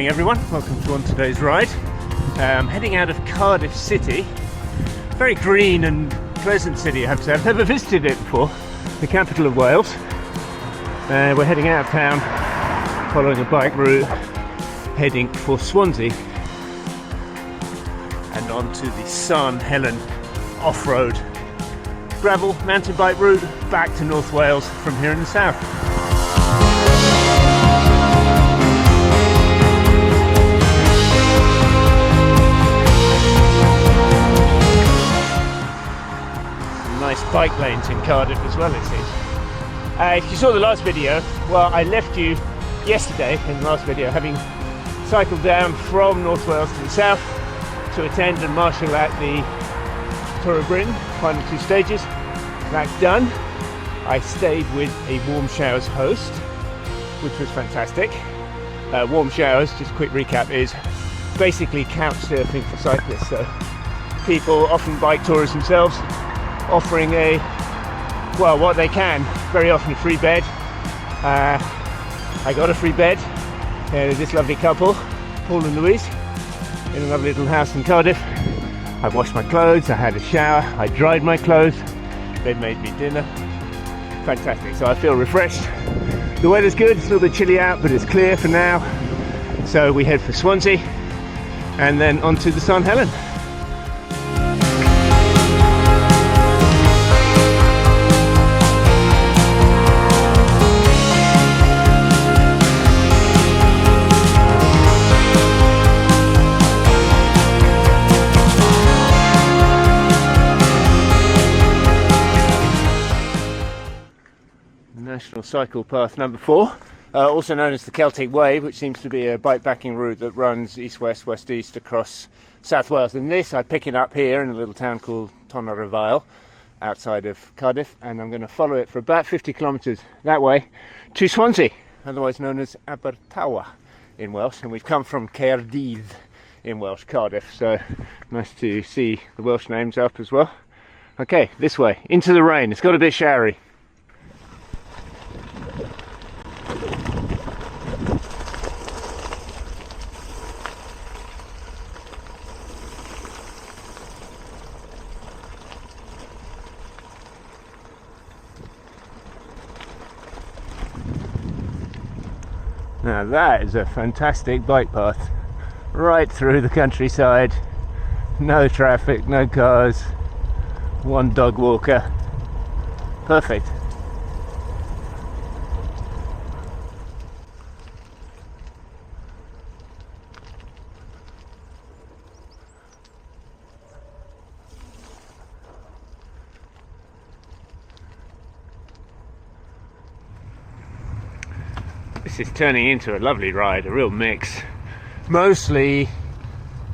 morning everyone, welcome to today's ride. I'm heading out of Cardiff City. Very green and pleasant city, I have to say. I've never visited it before, the capital of Wales. We're heading out of town, following a bike route, heading for Swansea and onto the Sarn Helen off-road gravel mountain bike route back to North Wales from here in the south. Nice bike lanes in Cardiff as well, it seems. If you saw the last video, well, I left you yesterday in the last video having cycled down from North Wales to the south to attend and marshal at the Tour of Britain, final 2 stages. That's done. I stayed with a warm showers host, which was fantastic. Warm showers, just a quick recap, is basically couch surfing for cyclists. So people, often bike tourists themselves, offering what they can, very often a free bed. I got a free bed. There's this lovely couple, Paul and Louise, in a lovely little house in Cardiff. I washed my clothes, I had a shower, I dried my clothes, they made me dinner. Fantastic, so I feel refreshed. The weather's good, it's a little bit chilly out, but it's clear for now. So we head for Swansea and then onto the Sarn Helen. National Cycle Path number 4, also known as the Celtic Way, which seems to be a bikepacking route that runs east-west, west-east across South Wales. And this I pick it up here in a little town called Tonarafile, outside of Cardiff, and I'm going to follow it for about 50 kilometres that way to Swansea, otherwise known as Abertawe in Welsh. And we've come from Caerdydd in Welsh, Cardiff, so nice to see the Welsh names up as well. Okay, this way, into the rain. It's got a bit showery. Now that is a fantastic bike path, right through the countryside, no traffic, no cars, one dog walker, perfect. This is turning into a lovely ride, a real mix. Mostly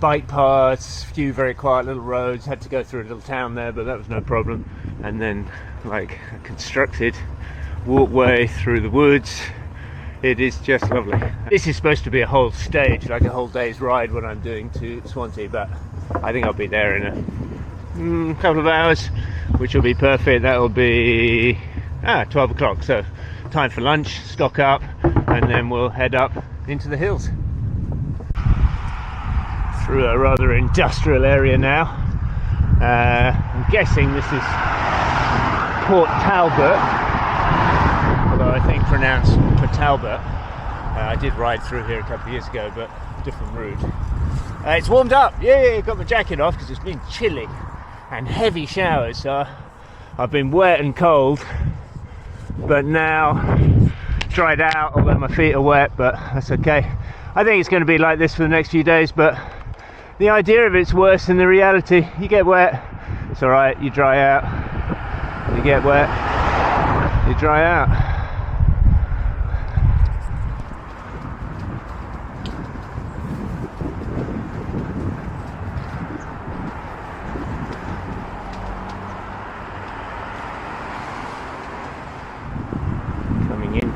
bike paths, few very quiet little roads. Had to go through a little town there, but that was no problem. And then like a constructed walkway through the woods. It is just lovely. This is supposed to be a whole stage, like a whole day's ride when I'm doing to Swansea, but I think I'll be there in a couple of hours, which will be perfect. That'll be 12 o'clock, so time for lunch, stock up, and then we'll head up into the hills. Through a rather industrial area now. I'm guessing this is Port Talbot, although I think pronounced Port Talbot. I did ride through here a couple of years ago, but different route. It's warmed up, yeah, got my jacket off because it's been chilly and heavy showers, so I've been wet and cold, but now dried out, although my feet are wet, but that's okay. I think it's going to be like this for the next few days, but the idea of it's worse than the reality. You get wet, it's alright, you dry out. You get wet, you dry out.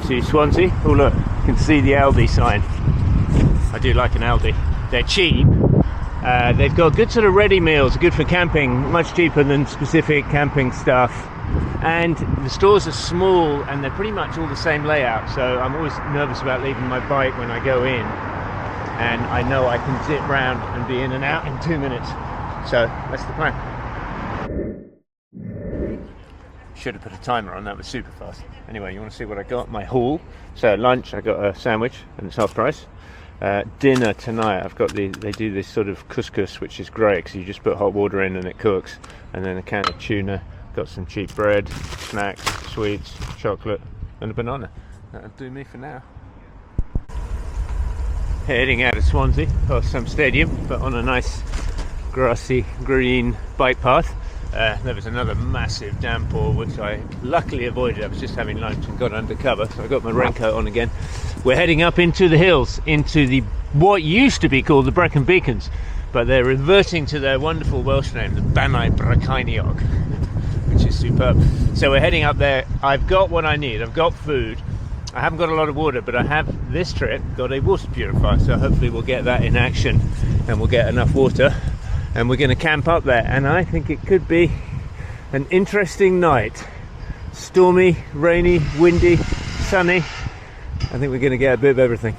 To Swansea. Oh look, you can see the Aldi sign. I do like an Aldi. They're cheap. They've got good sort of ready meals, good for camping, much cheaper than specific camping stuff. And the stores are small and they're pretty much all the same layout, so I'm always nervous about leaving my bike when I go in. and I know I can zip round and be in and out in 2 minutes. So that's the plan. Should have put a timer on, that was super fast. Anyway, you want to see what I got? My haul. So lunch, I got a sandwich and it's half price. Dinner tonight, I've got they do this sort of couscous, which is great because you just put hot water in and it cooks. And then a can of tuna, got some cheap bread, snacks, sweets, chocolate and a banana. That'll do me for now. Heading out of Swansea, past some stadium, but on a nice grassy green bike path. There was another massive downpour which I luckily avoided. I was just having lunch and got under cover, so I got my raincoat on again. We're heading up into the hills, into the what used to be called the Brecon Beacons, but they're reverting to their wonderful Welsh name, the Bannau Brycheiniog, which is superb. So we're heading up there. I've got what I need. I've got food. I haven't got a lot of water, but I have this trip got a water purifier, so hopefully we'll get that in action and we'll get enough water. And we're going to camp up there, and I think it could be an interesting night. Stormy, rainy, windy, sunny. I think we're going to get a bit of everything.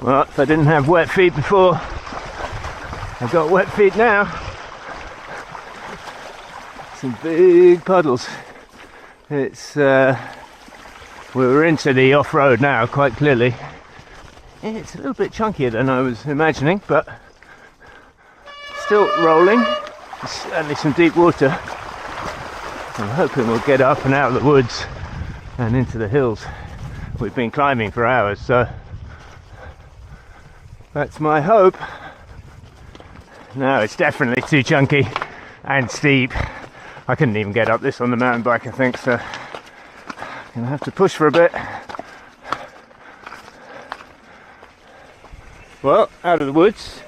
Well, if I didn't have wet feet before, I've got wet feet now. Some big puddles. It's we're into the off-road now, quite clearly. It's a little bit chunkier than I was imagining, but still rolling. There's certainly some deep water. I'm hoping we'll get up and out of the woods and into the hills. We've been climbing for hours, so that's my hope. No, it's definitely too chunky and steep. I couldn't even get up this on the mountain bike, I think, so I'm gonna have to push for a bit. Well, out of the woods,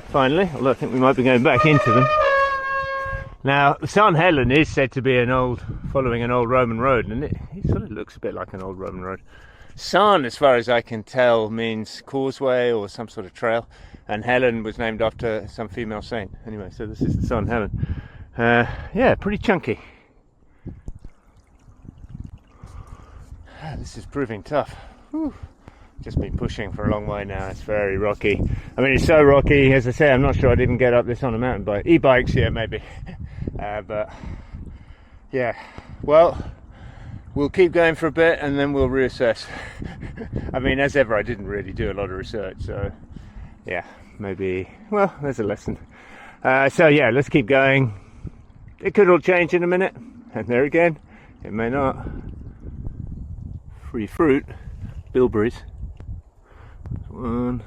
finally, although I think we might be going back into them. Now, Sarn Helen is said to be following an old Roman road, and it sort of looks a bit like an old Roman road. Sarn, as far as I can tell, means causeway or some sort of trail, and Helen was named after some female saint. Anyway, so this is the Sarn Helen. Yeah, pretty chunky. This is proving tough. Whew. Just been pushing for a long way now. It's very rocky. I mean, it's so rocky, as I say, I'm not sure I'd even get up this on a mountain bike. E-bikes, yeah, maybe. But yeah, well, we'll keep going for a bit and then we'll reassess. I mean, as ever, I didn't really do a lot of research, so yeah, maybe, well, there's a lesson. So yeah, let's keep going. It could all change in a minute, and there again, it may not. Free fruit, bilberries. One,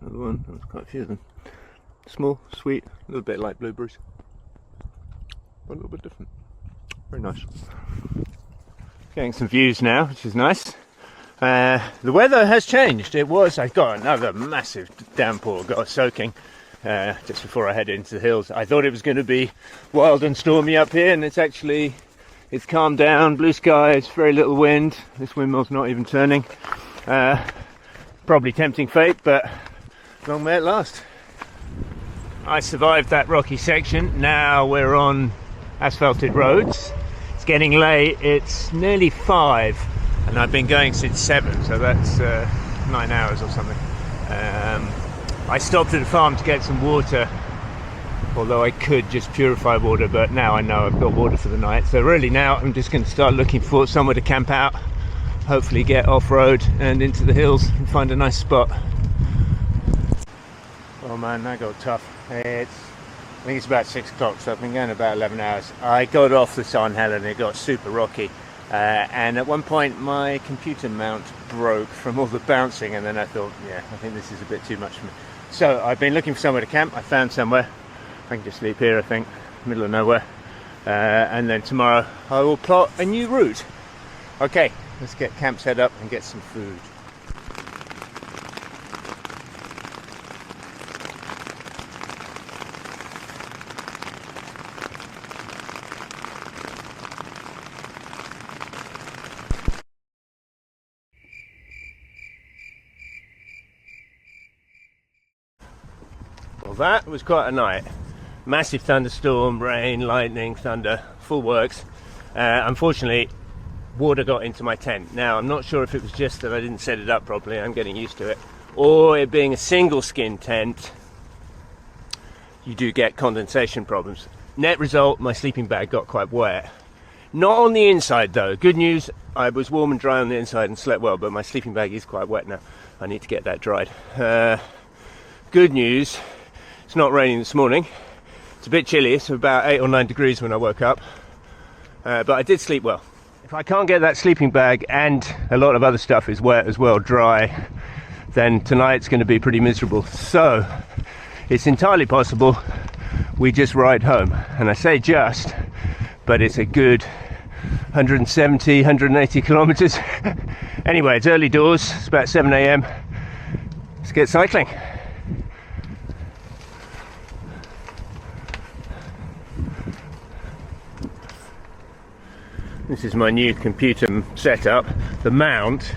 another one, there's quite a few of them. Small, sweet, a little bit like blueberries, but a little bit different. Very nice. Getting some views now, which is nice. The weather has changed. I got another massive downpour, got soaking just before I headed into the hills. I thought it was going to be wild and stormy up here, and it's calmed down, blue skies, very little wind. This windmill's not even turning. Probably tempting fate, but long may it last. I survived that rocky section. Now we're on asphalted roads. It's getting late, it's nearly 5, and I've been going since 7, so that's 9 hours or something. I stopped at a farm to get some water, although I could just purify water, but now I know I've got water for the night. So really now I'm just going to start looking for somewhere to camp out, hopefully get off-road and into the hills and find a nice spot. Oh man, that got tough. I think it's about 6 o'clock, so I've been going about 11 hours. I got off the Sarn Helen, it got super rocky. And at one point my computer mount broke from all the bouncing, and then I thought, yeah, I think this is a bit too much for me. So I've been looking for somewhere to camp. I found somewhere. I can just sleep here, I think, middle of nowhere. And then tomorrow I will plot a new route. Okay, let's get camp set up and get some food. Well, that was quite a night. Massive thunderstorm, rain, lightning, thunder, full works. Unfortunately, water got into my tent. Now, I'm not sure if it was just that I didn't set it up properly, I'm getting used to it, or it being a single skin tent, you do get condensation problems. Net result, my sleeping bag got quite wet. Not on the inside though. Good news, I was warm and dry on the inside and slept well, but my sleeping bag is quite wet now. I need to get that dried. Good news, it's not raining this morning. It's a bit chilly, it's about 8 or 9 degrees when I woke up, but I did sleep well. If I can't get that sleeping bag and a lot of other stuff is wet as well, dry, then tonight's going to be pretty miserable. So it's entirely possible we just ride home. And I say just, but it's a good 170, 180 kilometers. Anyway, it's early doors, it's about 7 a.m. Let's get cycling. This is my new computer setup. The mount,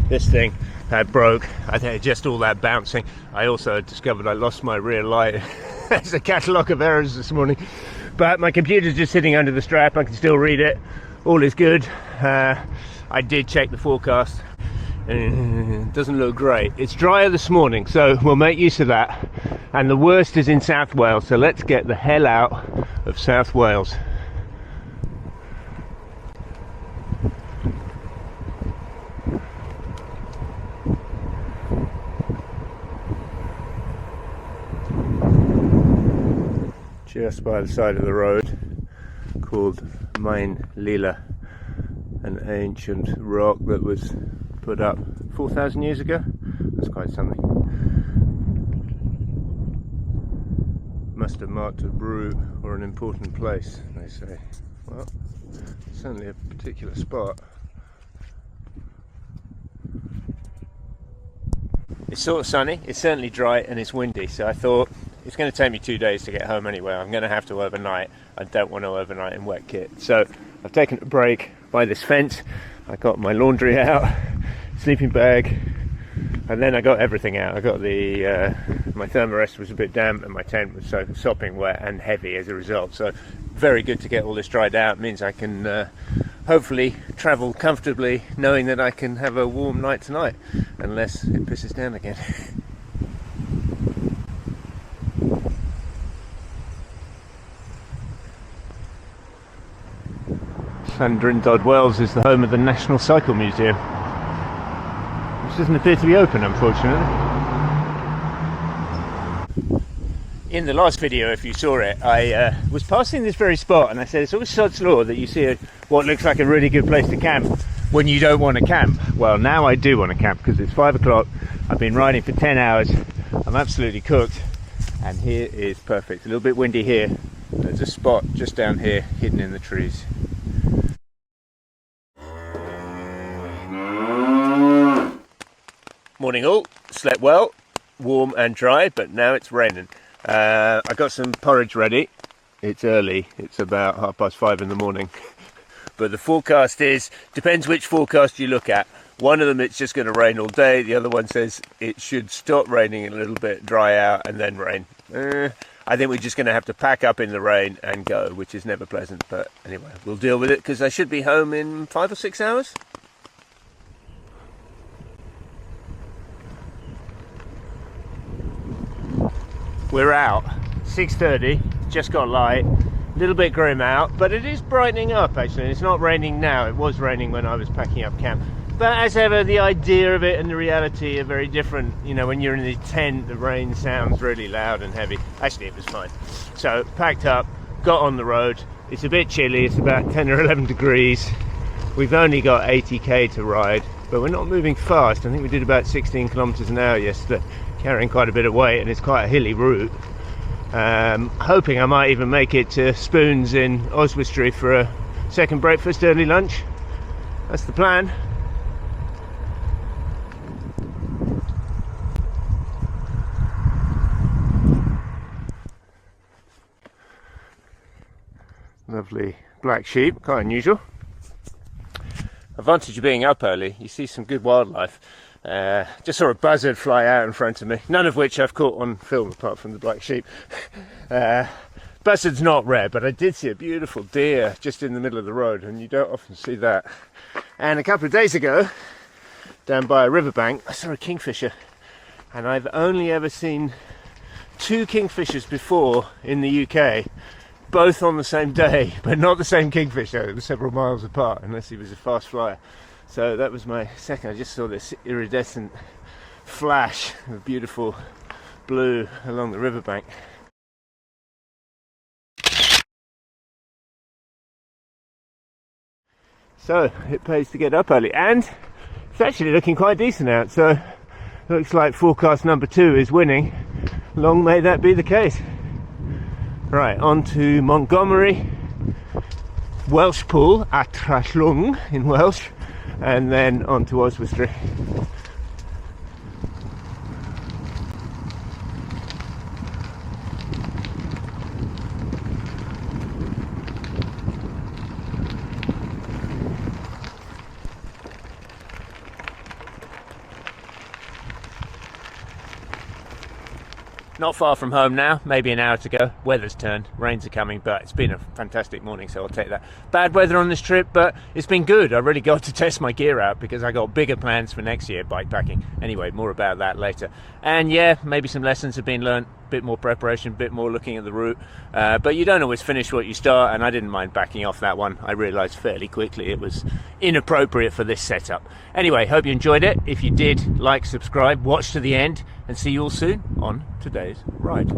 this thing had broke. I think just all that bouncing. I also discovered I lost my rear light. There's a catalogue of errors this morning. But my computer's just sitting under the strap. I can still read it. All is good. I did check the forecast. It doesn't look great. It's drier this morning, so we'll make use of that. And the worst is in South Wales, so let's get the hell out of South Wales. Just by the side of the road, called Main Lila, an ancient rock that was put up 4,000 years ago. That's quite something. Must have marked a brew or an important place, they say. Well, certainly a particular spot. It's sort of sunny, it's certainly dry, and it's windy, so I thought it's going to take me 2 days to get home anyway. I'm going to have to overnight. I don't want to overnight in wet kit. So I've taken a break by this fence. I got my laundry out, sleeping bag, and then I got everything out. I got the my thermarest was a bit damp and my tent was so sopping wet and heavy as a result. So very good to get all this dried out. It means I can hopefully travel comfortably knowing that I can have a warm night tonight, unless it pisses down again. 100 Wales is the home of the National Cycle Museum, which doesn't appear to be open, unfortunately. In the last video, if you saw it, I was passing this very spot and I said it's always sod's law that you see what looks like a really good place to camp when you don't want to camp. Well, now I do want to camp because it's 5 o'clock, I've been riding for 10 hours, I'm absolutely cooked, and here is perfect. A little bit windy here, there's a spot just down here hidden in the trees. Morning all, slept well, warm and dry, but now it's raining. I got some porridge ready. It's early, it's about 5:30 in the morning. But the forecast is, depends which forecast you look at. One of them it's just going to rain all day, the other one says it should stop raining a little bit, dry out and then rain. I think we're just going to have to pack up in the rain and go, which is never pleasant, but anyway, we'll deal with it because I should be home in 5 or 6 hours. We're out, 6:30, just got light, a little bit grim out, but it is brightening up actually. It's not raining now, it was raining when I was packing up camp. But as ever, the idea of it and the reality are very different. You know, when you're in the tent, the rain sounds really loud and heavy. Actually, it was fine. So, packed up, got on the road. It's a bit chilly, it's about 10 or 11 degrees. We've only got 80k to ride, but we're not moving fast. I think we did about 16 kilometers an hour yesterday, carrying quite a bit of weight, and it's quite a hilly route. Hoping I might even make it to Spoons in Oswestry for a second breakfast, early lunch. That's the plan. Lovely black sheep, quite unusual. I've advantage of being up early, you see some good wildlife. Just saw a buzzard fly out in front of me, none of which I've caught on film apart from the black sheep. Buzzard's not rare, but I did see a beautiful deer just in the middle of the road, and you don't often see that. And a couple of days ago, down by a riverbank, I saw a kingfisher, and I've only ever seen 2 kingfishers before in the UK, both on the same day, but not the same kingfisher. It was several miles apart, unless he was a fast flyer. So that was my second. I just saw this iridescent flash of beautiful blue along the riverbank. So it pays to get up early, and it's actually looking quite decent out. So looks like forecast number 2 is winning. Long may that be the case. Right, on to Montgomery, Welshpool, a Trallwng in Welsh, and then on to Oswestry. Not far from home now, maybe an hour to go. Weather's turned, rains are coming, but it's been a fantastic morning, so I'll take that. Bad weather on this trip, but it's been good. I really got to test my gear out because I got bigger plans for next year bikepacking. Anyway, more about that later. And yeah, maybe some lessons have been learned, a bit more preparation, a bit more looking at the route. But you don't always finish what you start, and I didn't mind backing off that one. I realised fairly quickly it was inappropriate for this setup. Anyway, hope you enjoyed it. If you did, like, subscribe, watch to the end, and see you all soon on today's ride.